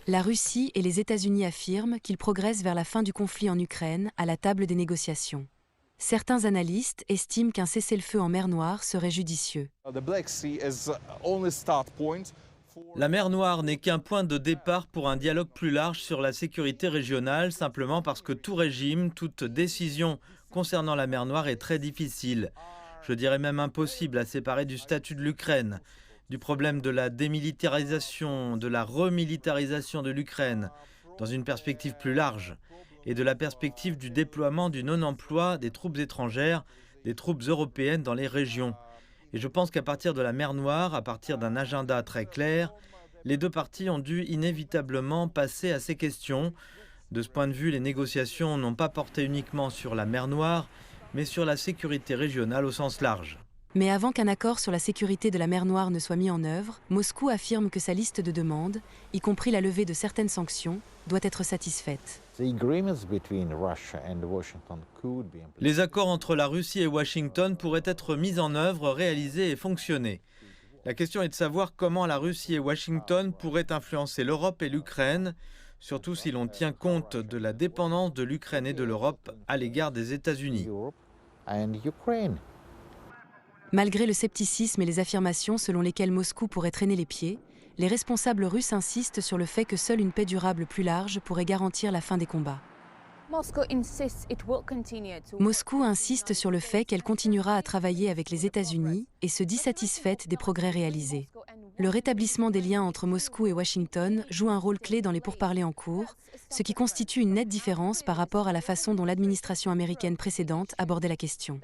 La Russie et les États-Unis affirment qu'ils progressent vers la fin du conflit en Ukraine à la table des négociations. Certains analystes estiment qu'un cessez-le-feu en mer Noire serait judicieux. La mer Noire n'est qu'un point de départ pour un dialogue plus large sur la sécurité régionale, simplement parce que tout régime, toute décision concernant la mer Noire est très difficile. Je dirais même impossible à séparer du statut de l'Ukraine, du problème de la démilitarisation, de la remilitarisation de l'Ukraine, dans une perspective plus large, et de la perspective du déploiement du non-emploi des troupes étrangères, des troupes européennes dans les régions. Et je pense qu'à partir de la mer Noire, à partir d'un agenda très clair, les deux parties ont dû inévitablement passer à ces questions. De ce point de vue, les négociations n'ont pas porté uniquement sur la mer Noire, mais sur la sécurité régionale au sens large. Mais avant qu'un accord sur la sécurité de la mer Noire ne soit mis en œuvre, Moscou affirme que sa liste de demandes, y compris la levée de certaines sanctions, doit être satisfaite. Les accords entre la Russie et Washington pourraient être mis en œuvre, réalisés et fonctionner. La question est de savoir comment la Russie et Washington pourraient influencer l'Europe et l'Ukraine, surtout si l'on tient compte de la dépendance de l'Ukraine et de l'Europe à l'égard des États-Unis. Malgré le scepticisme et les affirmations selon lesquelles Moscou pourrait traîner les pieds, les responsables russes insistent sur le fait que seule une paix durable plus large pourrait garantir la fin des combats. Moscou insiste sur le fait qu'elle continuera à travailler avec les États-Unis et se dit satisfaite des progrès réalisés. Le rétablissement des liens entre Moscou et Washington joue un rôle clé dans les pourparlers en cours, ce qui constitue une nette différence par rapport à la façon dont l'administration américaine précédente abordait la question.